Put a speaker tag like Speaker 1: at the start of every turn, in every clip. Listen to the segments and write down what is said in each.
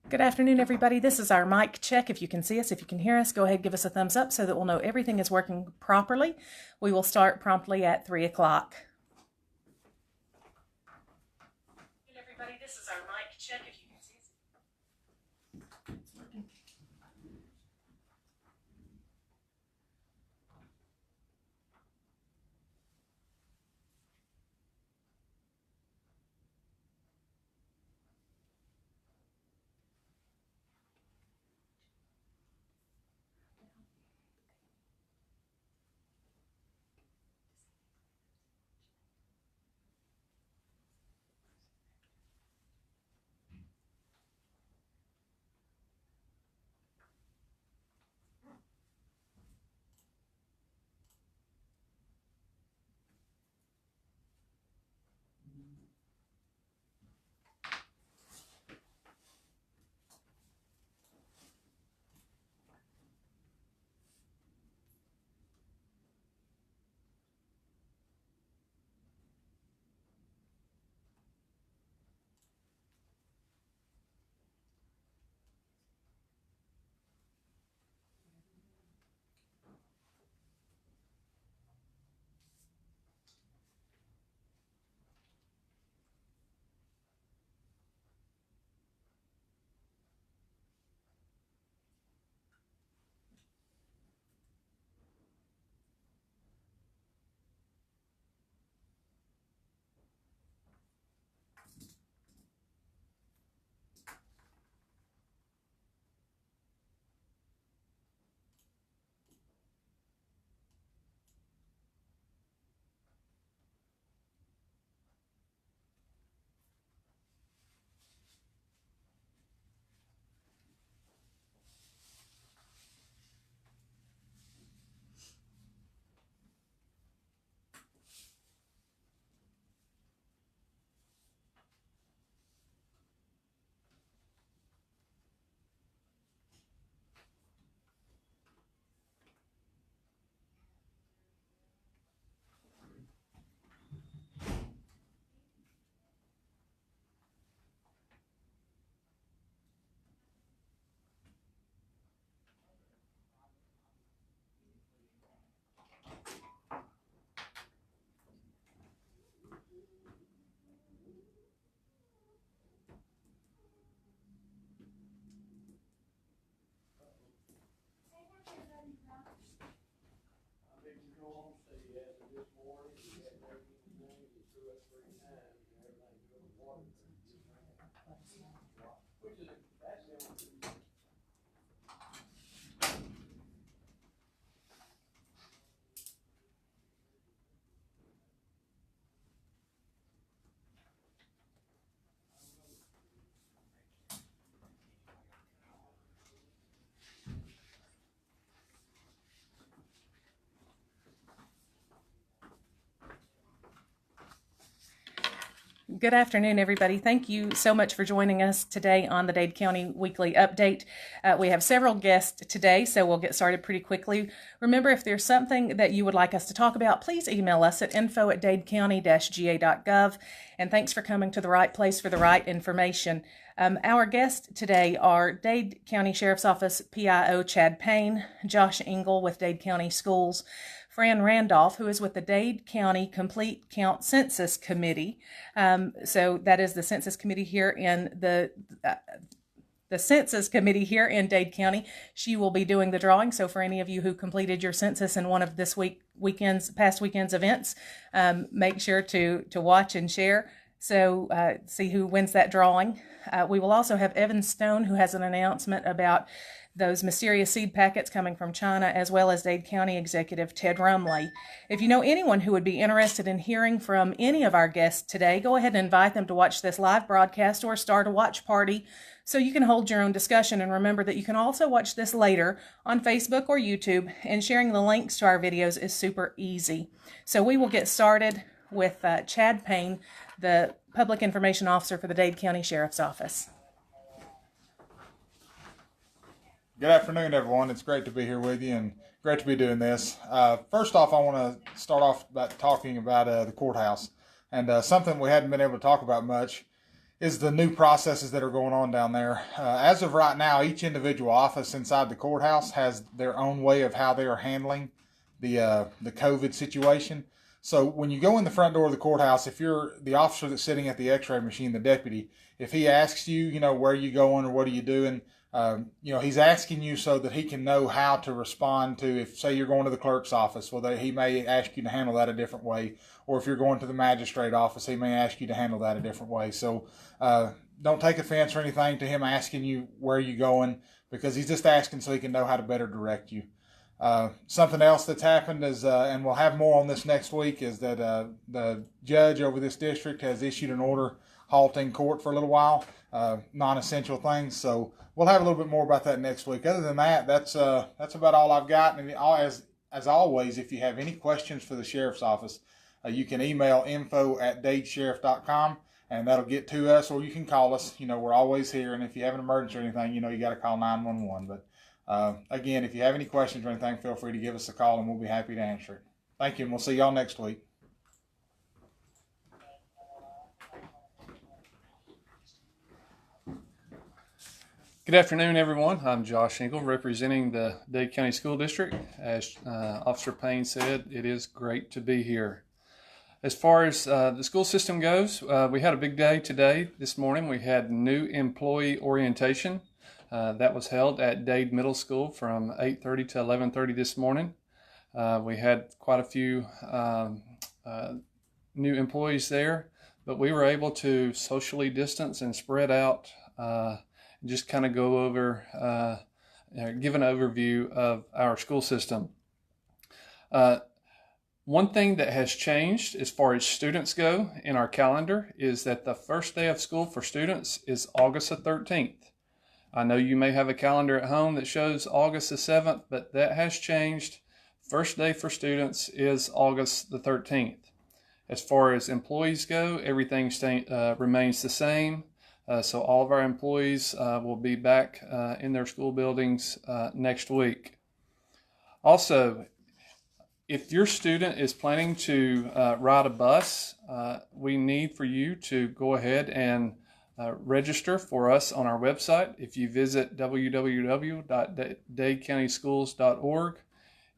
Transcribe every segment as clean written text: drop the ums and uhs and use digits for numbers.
Speaker 1: Good afternoon, everybody. This is our mic check. If you can see us, if you can hear us, go ahead and give us a thumbs up so that we'll know everything is working properly. We will start promptly at 3 o'clock. Everybody, this is our mic check. If you can see us. It's working. Good afternoon, everybody. Thank you so much for joining us today on the Dade County Weekly Update. We have several guests today, so we'll get started pretty quickly. Remember, if there's something that you would like us to talk about, please email us at info@dadecounty-ga.gov. And thanks for coming to the right place for the right information. Our guests today are Dade County Sheriff's Office PIO Chad Payne, Josh Ingle with Dade County Schools, Fran Randolph, who is with the Dade County Complete Count Census Committee. So that is the Census Committee here in the Census Committee here in Dade County. She will be doing the drawing. So for any of you who completed your census in one of this past weekend's events, make sure to watch and share. So see who wins that drawing. We will also have Evan Stone, who has an announcement about those mysterious seed packets coming from China, as well as Dade County Executive Ted Rumley. If you know anyone who would be interested in hearing from any of our guests today, go ahead and invite them to watch this live broadcast or start a watch party so you can hold your own discussion. And remember that you can also watch this later on Facebook or YouTube, and sharing the links to our videos is super easy. So we will get started with Chad Payne, the Public Information Officer for the Dade County Sheriff's Office.
Speaker 2: Good afternoon, everyone. It's great to be here with you and great to be doing this. First off, I want to start off by talking about the courthouse. And something we hadn't been able to talk about much is the new processes that are going on down there. As of right now, each individual office inside the courthouse has their own way of how they are handling the COVID situation. So when you go in the front door of the courthouse, if you're the officer that's sitting at the x-ray machine, the deputy, if he asks you, where are you going or what are you doing, he's asking you so that he can know how to respond to, if say you're going to the clerk's office, well, he may ask you to handle that a different way. Or if you're going to the magistrate office, he may ask you to handle that a different way. So don't take offense or anything to him asking you where you're going, because he's just asking so he can know how to better direct you. Something else that's happened is, and we'll have more on this next week, is that the judge over this district has issued an order halting court for a little while, non-essential things. So we'll have a little bit more about that next week. Other than that, that's about all I've got. And as always, if you have any questions for the sheriff's office, you can email info@dadesheriff.com, and that'll get to us, or you can call us. We're always here, and if you have an emergency or anything, you got to call 911. But again, if you have any questions or anything, feel free to give us a call, and we'll be happy to answer it. Thank you, and we'll see y'all next week.
Speaker 3: Good afternoon, everyone. I'm Josh Ingle, representing the Dade County School District. As Officer Payne said, it is great to be here. As far as the school system goes, we had a big day today. This morning we had new employee orientation. That was held at Dade Middle School from 8:30 to 11:30 this morning. We had quite a few new employees there, but we were able to socially distance and spread out, just kind of go over, give an overview of our school system. One thing that has changed as far as students go in our calendar is that the first day of school for students is August the 13th. I know you may have a calendar at home that shows August the 7th, but that has changed. First day for students is August the 13th. As far as employees go, everything remains the same. So all of our employees will be back in their school buildings next week. Also, if your student is planning to ride a bus, we need for you to go ahead and register for us on our website. If you visit www.dadecountyschools.org,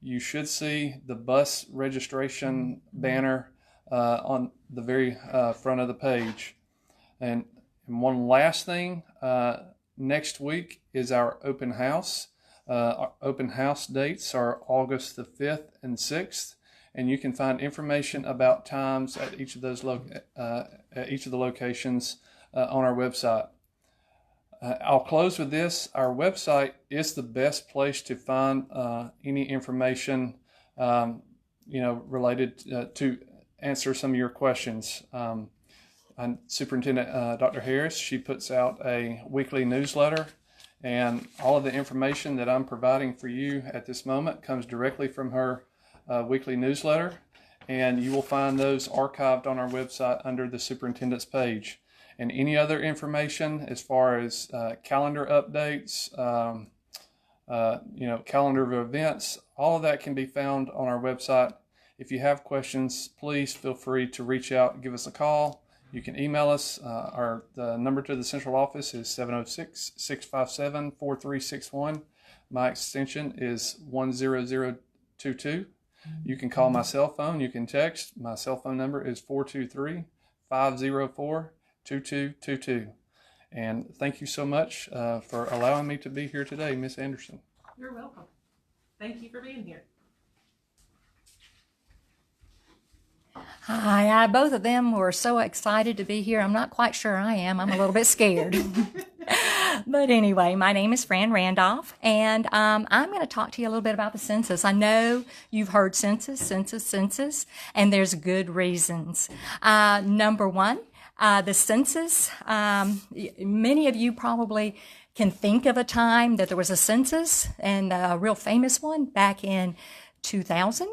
Speaker 3: you should see the bus registration banner on the very front of the page. And one last thing, next week is our open house. Our open house dates are August the 5th and 6th, and you can find information about times at each of those at each of the locations on our website. I'll close with this. Our website is the best place to find any information related to answer some of your questions. And Superintendent Dr. Harris, she puts out a weekly newsletter, and all of the information that I'm providing for you at this moment comes directly from her weekly newsletter, and you will find those archived on our website under the superintendent's page. And any other information as far as calendar updates, calendar of events, all of that can be found on our website. If you have questions, please feel free to reach out and give us a call. You can email us. The number to the central office is 706-657-4361. My extension is 10022. You can call my cell phone. You can text. My cell phone number is 423-504-2222. And thank you so much for allowing me to be here today, Miss Anderson.
Speaker 1: You're welcome. Thank you for being here.
Speaker 4: Hi, both of them were so excited to be here. I'm not quite sure I am. I'm a little bit scared. But anyway, my name is Fran Randolph, and I'm going to talk to you a little bit about the census. I know you've heard census, and there's good reasons. Number one, the census, many of you probably can think of a time that there was a census, and a real famous one back in 2000.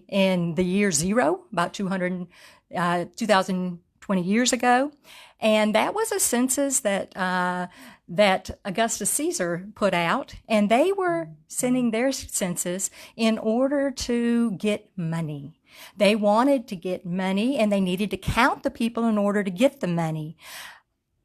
Speaker 4: In the year zero, about 2,020 years ago. And that was a census that Augustus Caesar put out, and they were sending their census in order to get money. They wanted to get money, and they needed to count the people in order to get the money.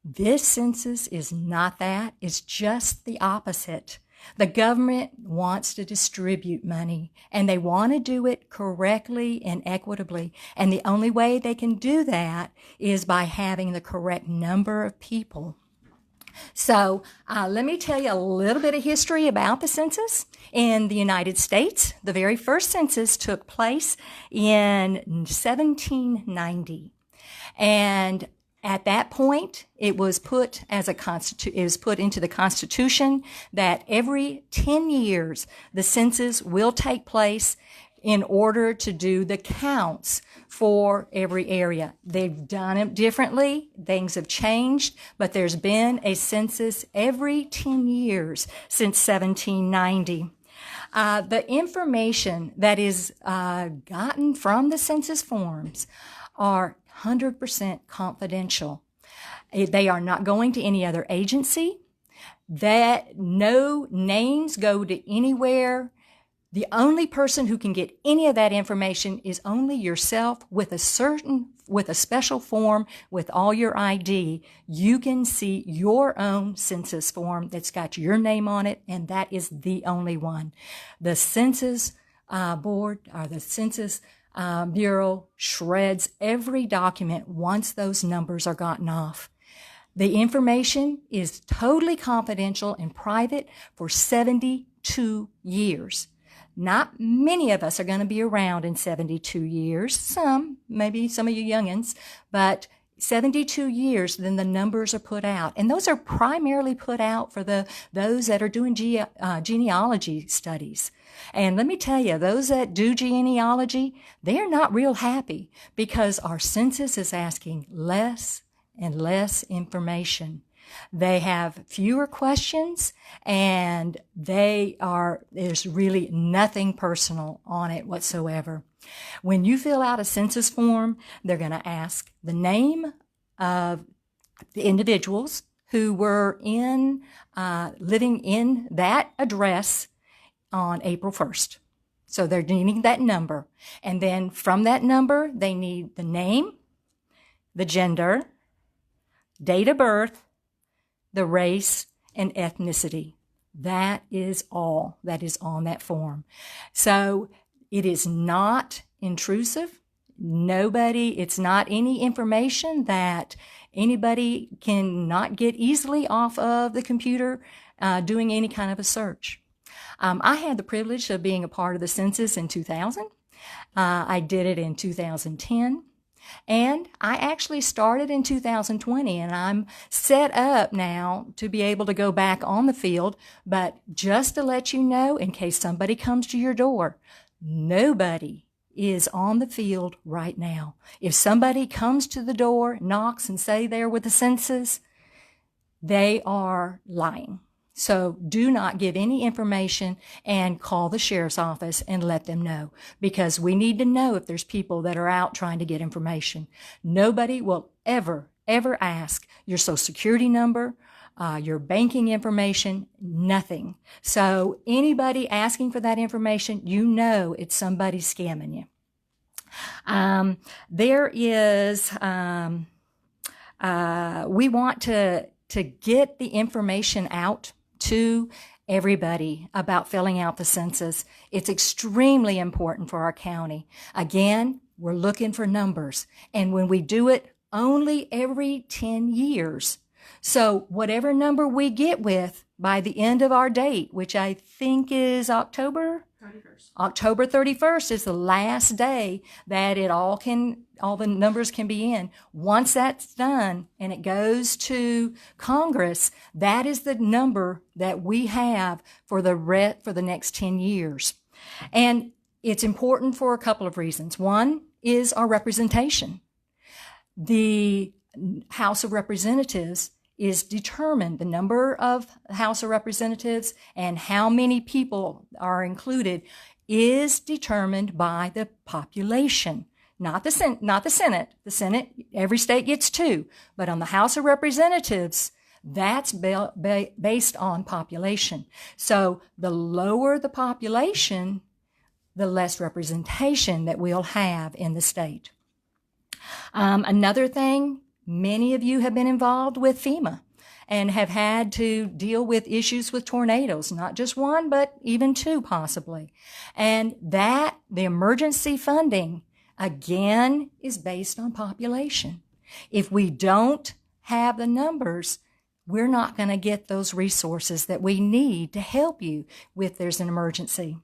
Speaker 4: This census is not that. It's just the opposite. The government wants to distribute money, and they want to do it correctly and equitably. And the only way they can do that is by having the correct number of people. So let me tell you a little bit of history about the census. In the United States, the very first census took place in 1790. And at that point, it was put into the Constitution that every 10 years the census will take place in order to do the counts for every area. They've done it differently. Things have changed, but there's been a census every 10 years since 1790. The information that is gotten from the census forms are 100% confidential. They are not going to any other agency. That no names go to anywhere. The only person who can get any of that information is only yourself with a special form with all your ID. You can see your own census form that's got your name on it, and that is the only one. The Census Board or the Census Bureau shreds every document once those numbers are gotten off. The information is totally confidential and private for 72 years. Not many of us are going to be around in 72 years. Some, maybe some of you youngins, but 72 years, then the numbers are put out. And those are primarily put out for those that are doing genealogy studies. And let me tell you, those that do genealogy, they're not real happy because our census is asking less and less information. They have fewer questions, and there's really nothing personal on it whatsoever. When you fill out a census form, they're going to ask the name of the individuals who were living in that address on April 1st. So they're needing that number. And then from that number, they need the name, the gender, date of birth, the race, and ethnicity. That is all that is on that form. So it is not intrusive. It's not any information that anybody can not get easily off of the computer doing any kind of a search. I had the privilege of being a part of the census in 2000. I did it in 2010. And I actually started in 2020, and I'm set up now to be able to go back on the field. But just to let you know, in case somebody comes to your door, nobody is on the field right now. If somebody comes to the door, knocks, and say they're with the census, they are lying. So do not give any information and call the sheriff's office and let them know, because we need to know if there's people that are out trying to get information. Nobody will ever ask your social security number, your banking information, nothing. So anybody asking for that information, you know it's somebody scamming you. We want to get the information out to everybody about filling out the census. It's extremely important for our county. Again, we're looking for numbers. And when we do it only every 10 years, so whatever number we get with by the end of our date, which I think is October 31st is the last day that all the numbers can be in. Once that's done and it goes to Congress, that is the number that we have for the next 10 years. And it's important for a couple of reasons. One is our representation. The House of Representatives is determined, the number of House of Representatives and how many people are included is determined by the population, not the Senate. The Senate, every state gets 2, but on the House of Representatives, that's based on population. So the lower the population, the less representation that we'll have in the state. Another thing, many of you have been involved with FEMA and have had to deal with issues with tornadoes, not just one, but even two possibly. And that, the emergency funding, again, is based on population. If we don't have the numbers, we're not going to get those resources that we need to help you if there's an emergency.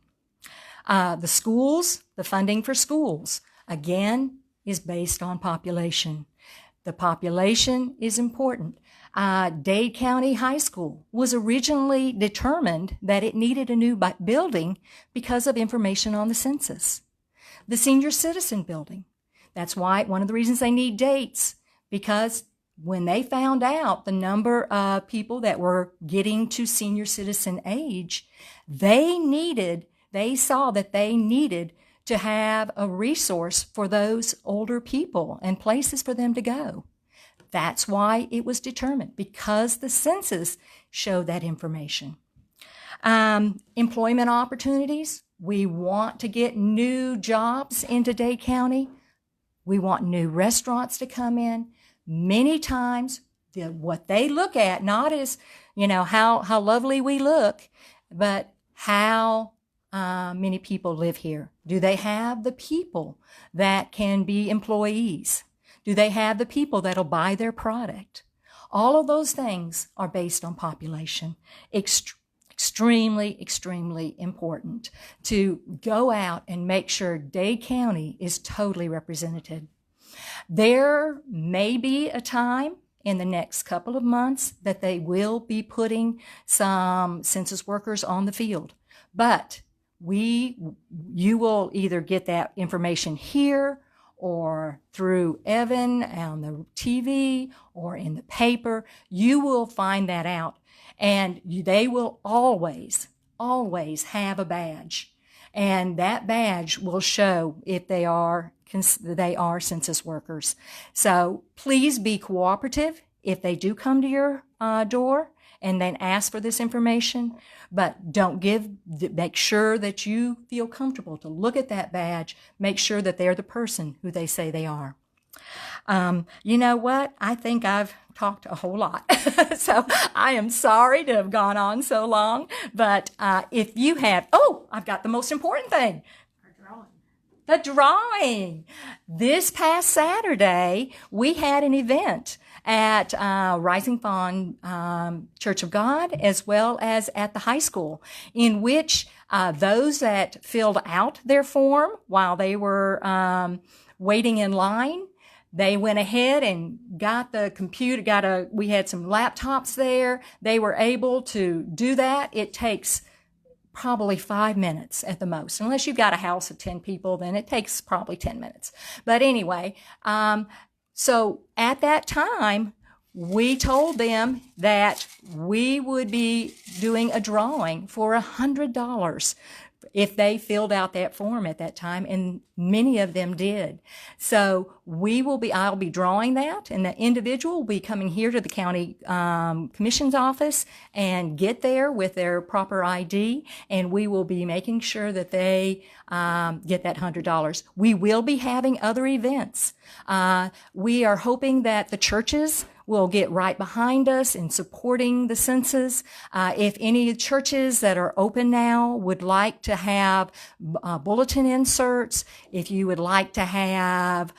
Speaker 4: The schools, the funding for schools, again, is based on population. The population is important. Dade County High School was originally determined that it needed a new building because of information on the census. The senior citizen building, that's why one of the reasons they need dates, because when they found out the number of people that were getting to senior citizen age, they saw that they needed to have a resource for those older people and places for them to go. That's why it was determined, because the census showed that information. Employment opportunities. We want to get new jobs into Dade County. We want new restaurants to come in. Many times, what they look at, not as, how lovely we look, but how many people live here. Do they have the people that can be employees? Do they have the people that'll buy their product? All of those things are based on population. Extremely, extremely important to go out and make sure Dade County is totally represented. There may be a time in the next couple of months that they will be putting some census workers on the field, but you will either get that information here or through Evan on the TV or in the paper. You will find that out, and they will always have a badge, and that badge will show if they are census workers. So please be cooperative if they do come to your door and then ask for this information, but make sure that you feel comfortable to look at that badge, make sure that they're the person who they say they are. You know what? I think I've talked a whole lot. So I am sorry to have gone on so long, but if you have, I've got the most important thing. The drawing. This past Saturday, we had an event at Rising Fawn Church of God, as well as at the high school, in which those that filled out their form while they were waiting in line, they went ahead and got the computer, we had some laptops there. They were able to do that. It takes probably 5 minutes at the most. Unless you've got a house of 10 people, then it takes probably 10 minutes. But anyway, so at that time, we told them that we would be doing a drawing for $100 if they filled out that form at that time, and many of them did. So I'll be drawing that, and the individual will be coming here to the county commission's office and get there with their proper ID, and we will be making sure that they get that $100. We will be having other events. We are hoping that the churches will get right behind us in supporting the census. If any churches that are open now would like to have bulletin inserts, if you would like to have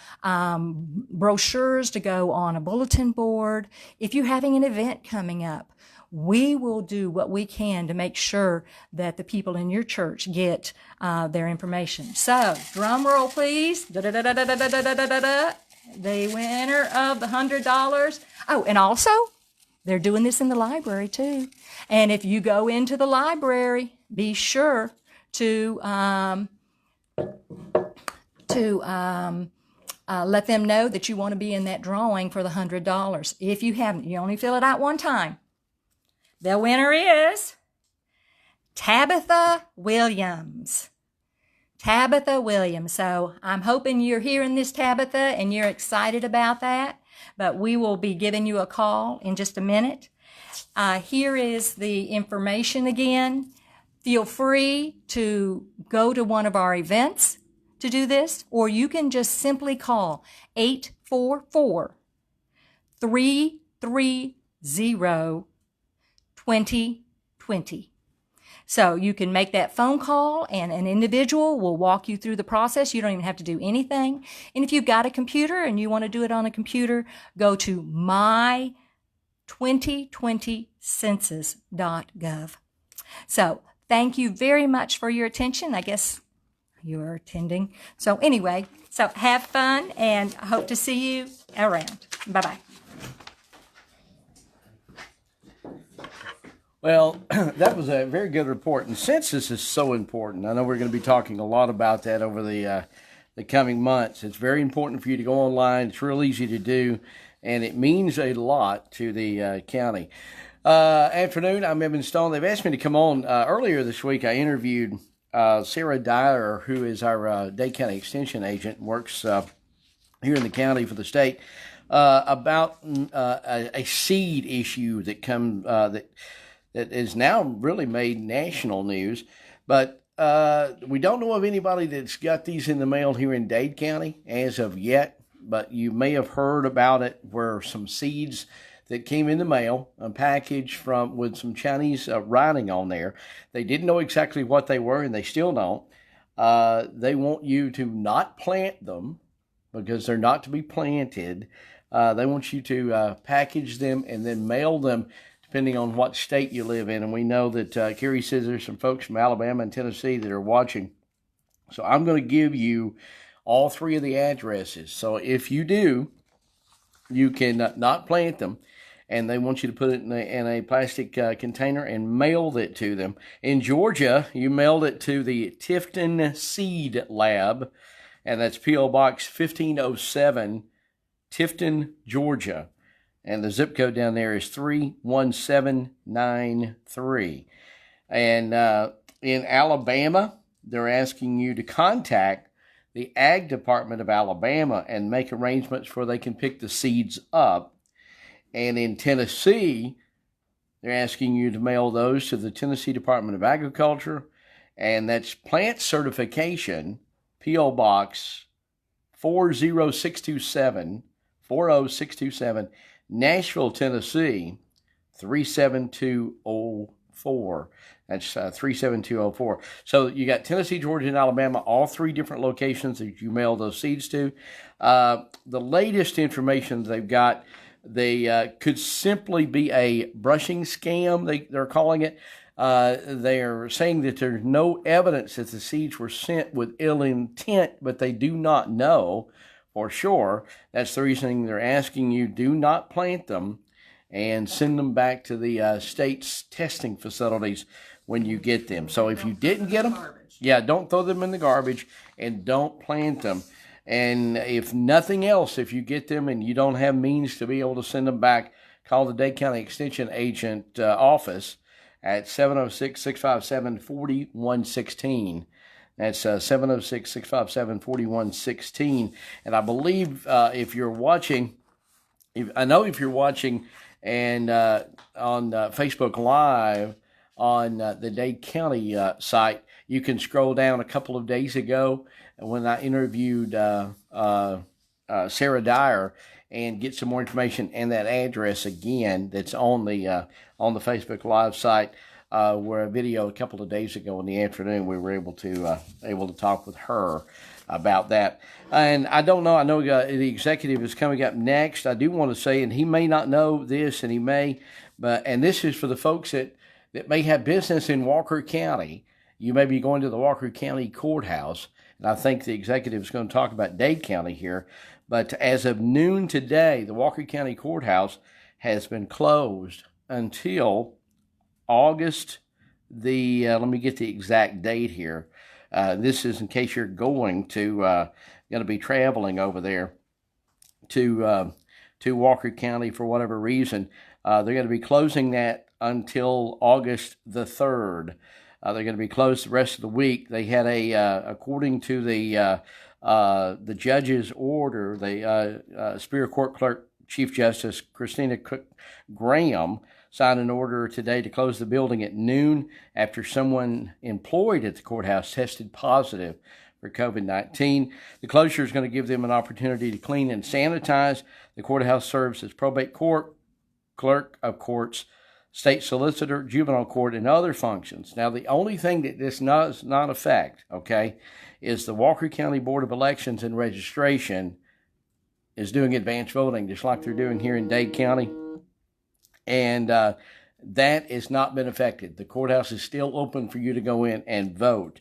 Speaker 4: brochures to go on a bulletin board, if you're having an event coming up, we will do what we can to make sure that the people in your church get their information. So, drum roll, please. Da-da-da-da-da-da-da-da-da. The winner of the $100. Oh, and also, they're doing this in the library too. And if you go into the library, be sure to let them know that you want to be in that drawing for the $100. If you haven't, you only fill it out one time. The winner is Tabitha Williams. Tabitha Williams. So I'm hoping you're hearing this, Tabitha, and you're excited about that. But we will be giving you a call in just a minute. Here is the information again. Feel free to go to one of our events to do this, or you can just simply call 844-330-2020. So you can make that phone call and an individual will walk you through the process. You don't even have to do anything. And if you've got a computer and you want to do it on a computer, go to my2020census.gov. So thank you very much for your attention. I guess you're attending. So anyway, so have fun and hope to see you around. Bye-bye.
Speaker 5: Well, that was a very good report, and census is so important. I know we're going to be talking a lot about that over the coming months. It's very important for you to go online. It's real easy to do, and it means a lot to the county. Afternoon, I'm Evan Stone. They've asked me to come on. Earlier this week, I interviewed Sarah Dyer, who is our Dade County Extension agent, works here in the county for the state, about a seed issue that is now really made national news. But we don't know of anybody that's got these in the mail here in Dade County as of yet, but you may have heard about it where some seeds that came in the mail, a package with some Chinese writing on there. They didn't know exactly what they were, and they still don't. They want you to not plant them because they're not to be planted. They want you to package them and then mail them depending on what state you live in. And we know that Carey says there's some folks from Alabama and Tennessee that are watching. So I'm going to give you all three of the addresses. So if you do, you can not plant them, and they want you to put it in a plastic container and mail it to them. In Georgia, you mailed it to the Tifton Seed Lab, and that's P.O. Box 1507, Tifton, Georgia. And the zip code down there is 31793. And in Alabama, they're asking you to contact the Ag Department of Alabama and make arrangements where they can pick the seeds up. And in Tennessee, they're asking you to mail those to the Tennessee Department of Agriculture. And that's plant certification, P.O. Box 40627, Nashville, Tennessee, 37204. That's 37204. So you got Tennessee, Georgia, and Alabama, all three different locations that you mail those seeds to. The latest information they've got, they could simply be a brushing scam, they're calling it. They're saying that there's no evidence that the seeds were sent with ill intent, but they do not know for sure. That's the reason they're asking you, do not plant them and send them back to the state's testing facilities when you get them. So if you didn't get them, don't throw them in the garbage and don't plant them. And if nothing else, if you get them and you don't have means to be able to send them back, call the Dade County Extension Agent office at 706-657-4116. That's 706-657-4116. And I believe if you're watching and on Facebook Live on the Dade County site, you can scroll down a couple of days ago when I interviewed Sarah Dyer and get some more information and that address again that's on the Facebook Live site. Where a video a couple of days ago in the afternoon, we were able to talk with her about that. And I don't know, I know the executive is coming up next. I do want to say, and he may not know this, and he may, and this is for the folks that may have business in Walker County. You may be going to the Walker County Courthouse, and I think the executive is going to talk about Dade County here. But as of noon today, the Walker County Courthouse has been closed until August let me get the exact date here. This is in case you're going to be traveling over there to Walker County for whatever reason. They're going to be closing that until August the 3rd. They're going to be closed the rest of the week. They had according to the judge's order, the Superior Court Clerk Chief Justice Christina Cook Graham signed an order today to close the building at noon after someone employed at the courthouse tested positive for COVID-19. The closure is going to give them an opportunity to clean and sanitize. The courthouse serves as probate court, clerk of courts, state solicitor, juvenile court, and other functions. Now, the only thing that this does not affect, okay, is the Walker County Board of Elections and Registration is doing advanced voting, just like they're doing here in Dade County. And that has not been affected. The courthouse is still open for you to go in and vote.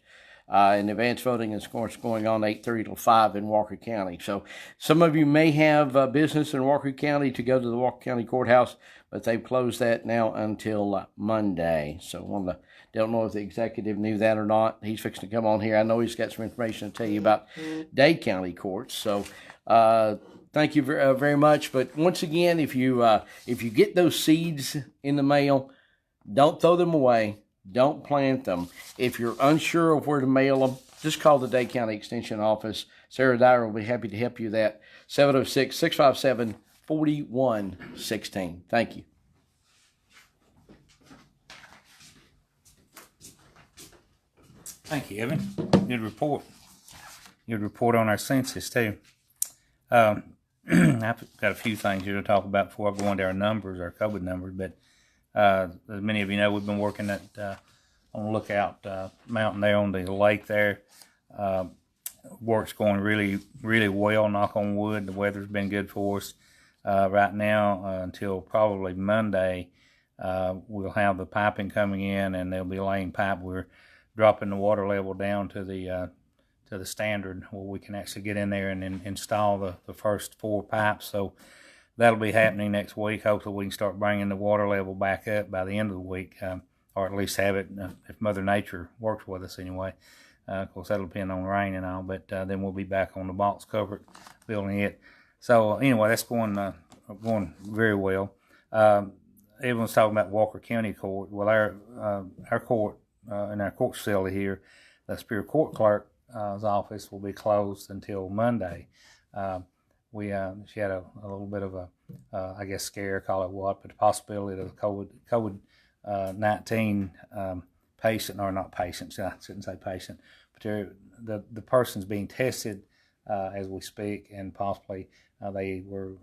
Speaker 5: And advanced voting is, of course, going on 8:30 till 5 in Walker County. So some of you may have business in Walker County to go to the Walker County Courthouse, but they've closed that now until Monday. So don't know if the executive knew that or not. He's fixing to come on here. I know he's got some information to tell you about Dade County courts. So thank you very much. But once again, if you get those seeds in the mail, don't throw them away. Don't plant them. If you're unsure of where to mail them, just call the Dade County Extension Office. Sarah Dyer will be happy to help you with that. 706-657-4116. Thank you.
Speaker 6: Thank you, Evan. Good report. Good report on our census, too. I've got a few things here to talk about before I go into our numbers, our COVID numbers, but as many of you know, we've been working at on Lookout Mountain there on the lake there. Work's going really, really well, knock on wood. The weather's been good for us. Right now, until probably Monday, we'll have the piping coming in, and they'll be laying pipe. We're dropping the water level down to the standard where we can actually get in there and install the first 4 pipes. So that'll be happening next week. Hopefully we can start bringing the water level back up by the end of the week, or at least have it if Mother Nature works with us anyway. Of course, that'll depend on rain and all, but then we'll be back on the box cover building it. So anyway, that's going very well. Everyone's talking about Walker County Court. Well, our court in our court facility here, the Superior Court Clerk's office will be closed until Monday. She had a little bit of a, I guess, scare, call it what, but the possibility of COVID-19 patient, or not patient, I shouldn't say patient, but the person's being tested as we speak, and possibly they were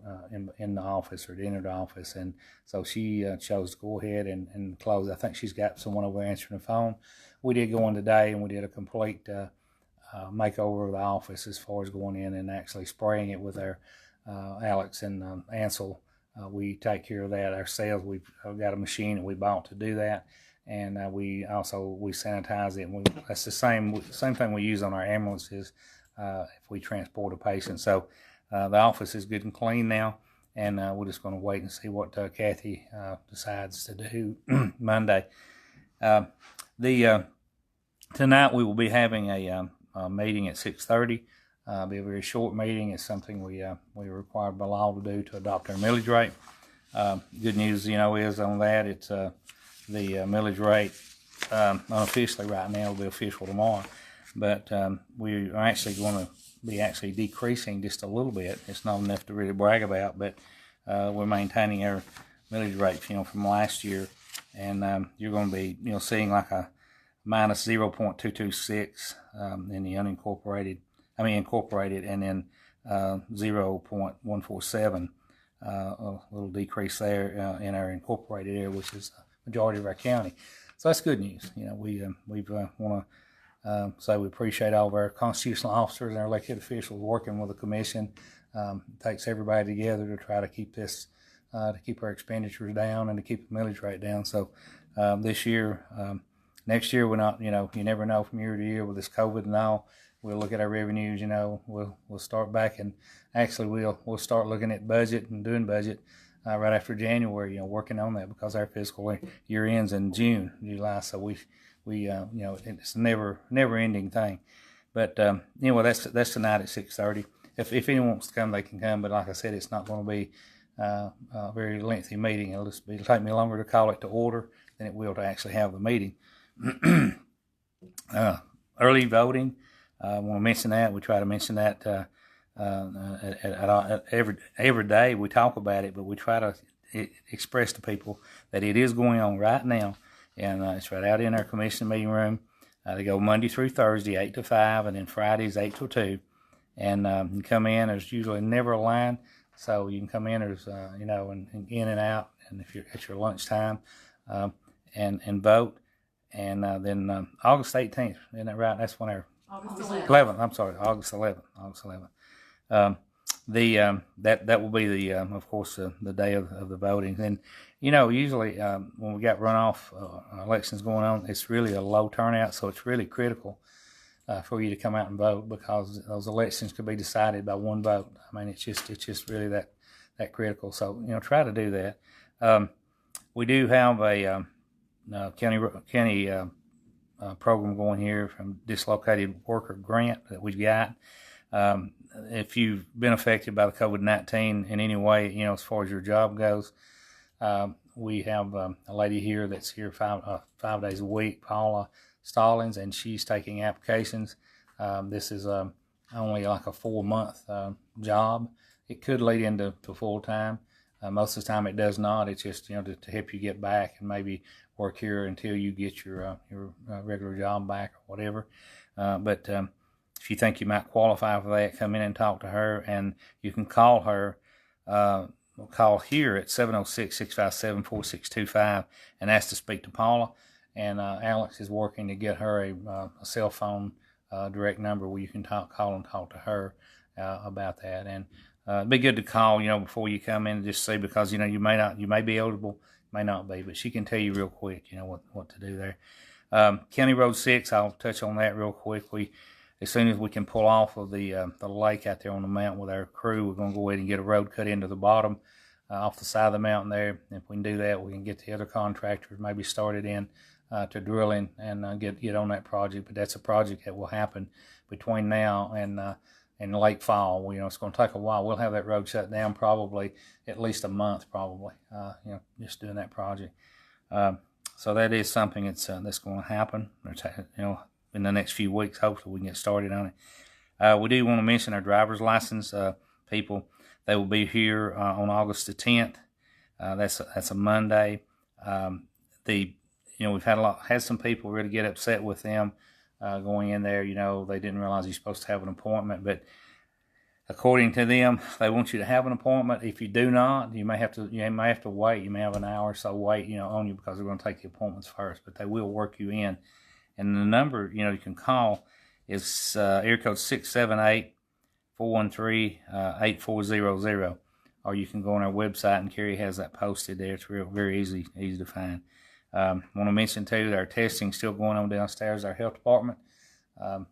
Speaker 6: in the office or entered the office, and so she chose to go ahead and close. I think she's got someone over answering the phone. We did go in today, and we did a complete makeover of the office as far as going in and actually spraying it with our Alex and Ansel. We take care of that ourselves. We've got a machine that we bought to do that, and we sanitize it. And that's the same thing we use on our ambulances if we transport a patient. So the office is good and clean now, and we're just going to wait and see what Kathy decides to do Monday. Tonight we will be having a meeting at 6:30. Be a very short meeting. It's something we're required by law to do to adopt our millage rate. Good news, is on that. It's the millage rate unofficially right now will be official tomorrow, but we are actually going to be decreasing just a little bit. It's not enough to really brag about, but we're maintaining our millage rate, from last year, and you're going to be, seeing like a minus 0.226 in the incorporated, and then 0.147, a little decrease there in our incorporated area, which is the majority of our county. So that's good news. We want to say we appreciate all of our constitutional officers and our elected officials working with the commission. It takes everybody together to try to keep this, to keep our expenditures down and to keep the millage rate down. So this year, next year, we're not, you never know from year to year with this COVID and all. We'll look at our revenues, we'll start back, and actually we'll start looking at budget and doing budget right after January, working on that, because our fiscal year ends in July. So we it's a never ending thing. But anyway, that's tonight at 6:30. If anyone wants to come, they can come. But like I said, it's not going to be a very lengthy meeting. It'll take me longer to call it to order than it will to actually have the meeting. Early voting. I want to mention that. We try to mention that every day. We talk about it, but we try to express to people that it is going on right now, and it's right out in our commission meeting room. They go Monday through Thursday, 8 to 5, and then Fridays, 8 to 2. And you can come in. There's usually never a line, so you can come in. There's and in and out, and if you're at your lunchtime, and vote. And then August 18th, isn't that right? That's when our
Speaker 1: August 11th.
Speaker 6: 11th. I'm sorry, August 11th. August 11th. That will be the of course the day of the voting. And usually when we got runoff elections going on, it's really a low turnout, so it's really critical for you to come out and vote, because those elections could be decided by one vote. I mean, it's just really that critical. So try to do that. We do have a county program going here from dislocated worker grant that we've got. If you've been affected by the COVID-19 in any way, as far as your job goes, we have a lady here that's here 5 days a week, Paula Stallings, and she's taking applications. This is only like a 4-month job. It could lead into full time. Most of the time it does not. It's just to help you get back and maybe work here until you get your regular job back or whatever. But if you think you might qualify for that, come in and talk to her, and you can call her. Call here at 706-657-4625 and ask to speak to Paula. And Alex is working to get her a cell phone direct number where you can call and talk to her about that. And it'd be good to call, before you come in and just see, because you may be eligible, may not be, but she can tell you real quick, what to do there. County Road 6, I'll touch on that real quick. As soon as we can pull off of the lake out there on the mountain with our crew, we're going to go ahead and get a road cut into the bottom off the side of the mountain there. If we can do that, we can get the other contractors maybe started in to drilling and get on that project. But that's a project that will happen between now and late fall. It's going to take a while. We'll have that road shut down probably at least a month, probably. Just doing that project. So that is something that's going to happen. In the next few weeks, hopefully we can get started on it. We do want to mention our driver's license people. They will be here on August the 10th. That's a Monday. We've had some people really get upset with them going in there. They didn't realize you're supposed to have an appointment, but according to them, they want you to have an appointment. If you do not, you may have to wait. You may have an hour or so wait, on you, because they're going to take the appointments first, but they will work you in. And the number, you can call is area code 678-413-8400. Or you can go on our website, and Carey has that posted there. It's very easy to find. Want to mention, too, that our testing is still going on downstairs, our health department.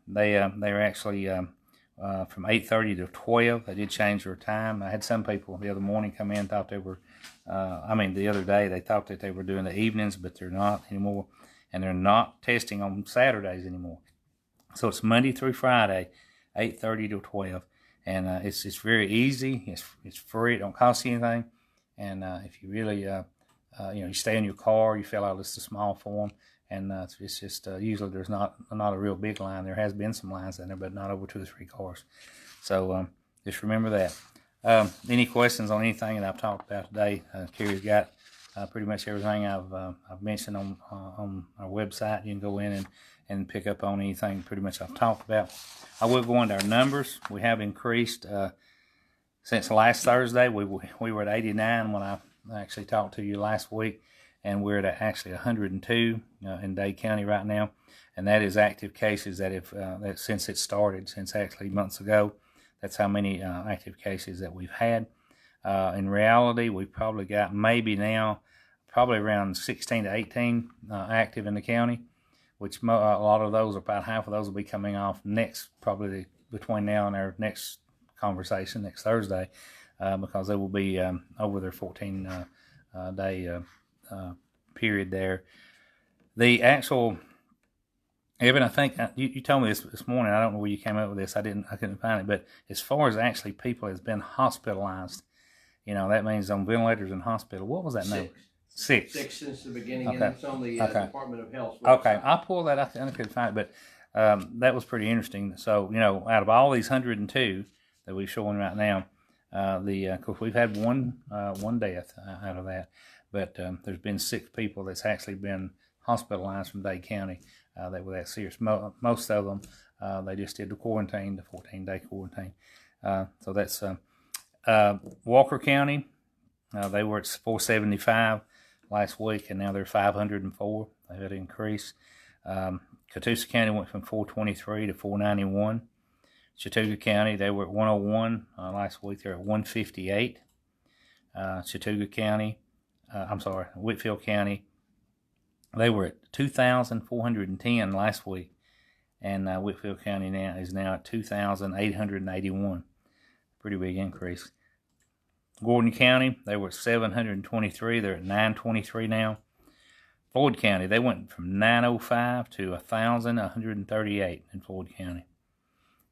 Speaker 6: They're actually from 8:30 to 12. They did change their time. I had some people the other morning come in, thought they were, the other day, they thought that they were doing the evenings, but they're not anymore. And they're not testing on Saturdays anymore. So it's Monday through Friday, 8:30 to 12. And it's very easy. It's free. It don't cost you anything. And if you really, you stay in your car, you fill out just a small form. And it's just usually there's not a real big line. There has been some lines in there, but not over 2 or 3 cars. So just remember that. Any questions on anything that I've talked about today? Carey's got pretty much everything I've mentioned on our website. You can go in and pick up on anything pretty much I've talked about. I will go into our numbers. We have increased since last Thursday. We were at 89 when I actually talked to you last week, and we're at actually 102 in Dade County right now, and that is active cases that have since it started, since actually months ago. That's how many active cases that we've had. In reality, we've probably got maybe now probably around 16 to 18 active in the county, which a lot of those, about half of those, will be coming off probably between now and our next conversation next Thursday, because they will be over their 14-day period there. The actual, Evan, I think you told me this morning. I don't know where you came up with this. I couldn't find it. But as far as actually people has been hospitalized, that means on ventilators in hospital. What was that number? 6.
Speaker 5: 6 since the beginning,
Speaker 6: Okay.
Speaker 5: and it's on the Department of Health website.
Speaker 6: Okay, I'll pull that. I couldn't find it, but that was pretty interesting. So, out of all these 102 that we're showing right now, Of course, we've had one death out of that, but there's been 6 people that's actually been hospitalized from Dade County that were that serious. Most of them, they just did the 14-day quarantine. So that's Walker County. They were at 475 last week, and now they're 504. They've had an increase. Courthouse County went from 423 to 491. Chattooga County, they were at 101 last week. They're at 158. Whitfield County, they were at 2,410 last week, and Whitfield County is now at 2,881. Pretty big increase. Gordon County, they were at 723. They're at 923 now. Floyd County, they went from 905 to 1,138 in Floyd County.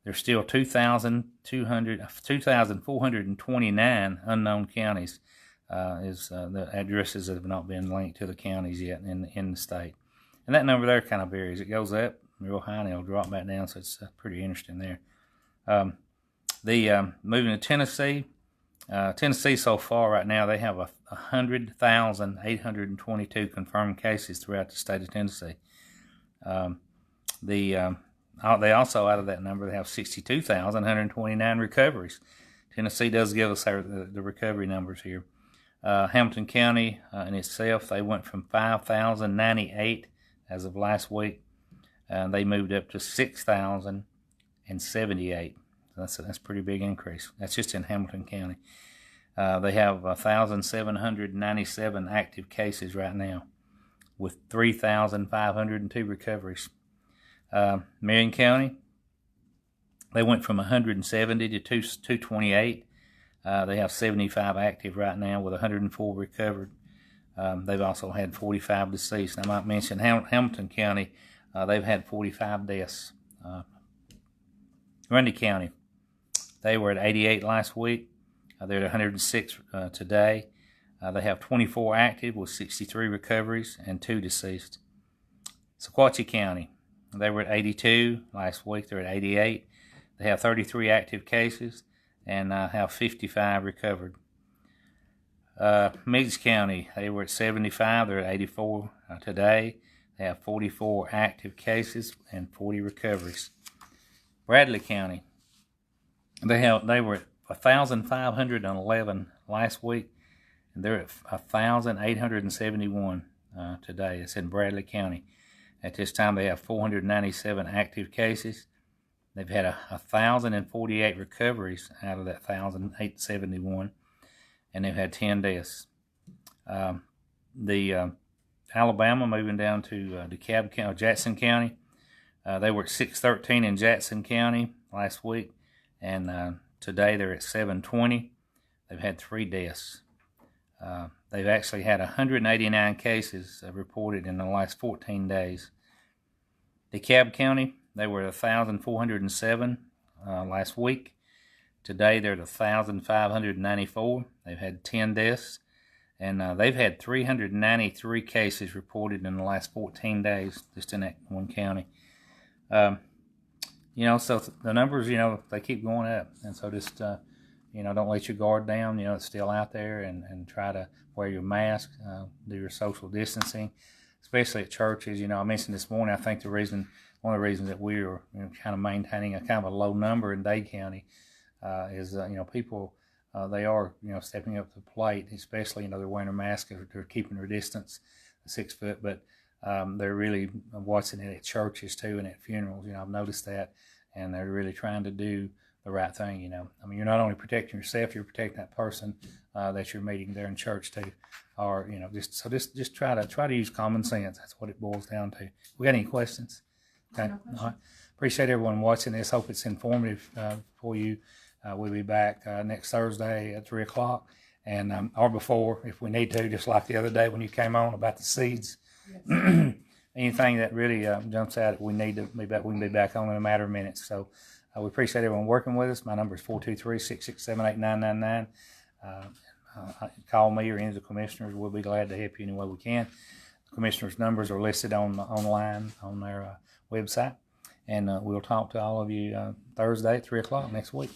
Speaker 6: There's still 2,429 unknown counties. The addresses that have not been linked to the counties yet in the state. And that number there kind of varies. It goes up real high and it'll drop back down, so it's pretty interesting there. Moving to Tennessee. Tennessee so far right now, they have 100,822 confirmed cases throughout the state of Tennessee. They also, out of that number, they have 62,129 recoveries. Tennessee does give us the recovery numbers here. Hamilton County in itself, they went from 5,098 as of last week, and they moved up to 6,078. That's a pretty big increase. That's just in Hamilton County. They have 1,797 active cases right now, with 3,502 recoveries. Marion County, they went from 170 to 228. They have 75 active right now with 104 recovered. They've also had 45 deceased. I might mention Hamilton County, they've had 45 deaths. Grundy County, they were at 88 last week. They're at 106 today. They have 24 active with 63 recoveries and 2 deceased. Sequatchie County, they were at 82 last week. They're at 88. They have 33 active cases and have 55 recovered. Millage County, they were at 75. They're at 84 today. They have 44 active cases and 40 recoveries. Bradley County, they were at 1,511 last week, and they're at 1,871 today. It's in Bradley County. At this time, they have 497 active cases. They've had 1,048 recoveries out of that 1,871, and they've had 10 deaths. Alabama, moving down to DeKalb County, Jackson County, they were at 613 in Jackson County last week, and today they're at 720. They've had 3 deaths. They've actually had 189 cases reported in the last 14 days. DeKalb County, they were at 1,407 last week. Today they're at 1,594. They've had 10 deaths, and they've had 393 cases reported in the last 14 days just in that one county. So the numbers, they keep going up, and so just don't let your guard down. It's still out there, and try to wear your mask, do your social distancing, especially at churches. I mentioned this morning, I think one of the reasons that we are kind of maintaining a kind of a low number in Dade County is people, they are stepping up to the plate, especially they're wearing their mask, they're keeping their distance, 6 foot, but they're really watching it at churches too and at funerals. I've noticed that, and they're really trying to do the right thing. You're not only protecting yourself, you're protecting that person that you're meeting there in church too, or just try to use common sense. That's what it boils down to. We got any questions? Okay. No questions. All right. Appreciate everyone watching this. Hope it's informative for you. We'll be back next Thursday at 3:00, and or before if we need to, just like the other day when you came on about the seeds. Yes. Anything that really jumps out, we need to be back. We can be back on in a matter of minutes. So we appreciate everyone working with us. My number is 423-667-8999. Call me or any of the commissioners. We'll be glad to help you any way we can. The commissioners' numbers are listed online on their website, and we'll talk to all of you Thursday at 3:00 next week.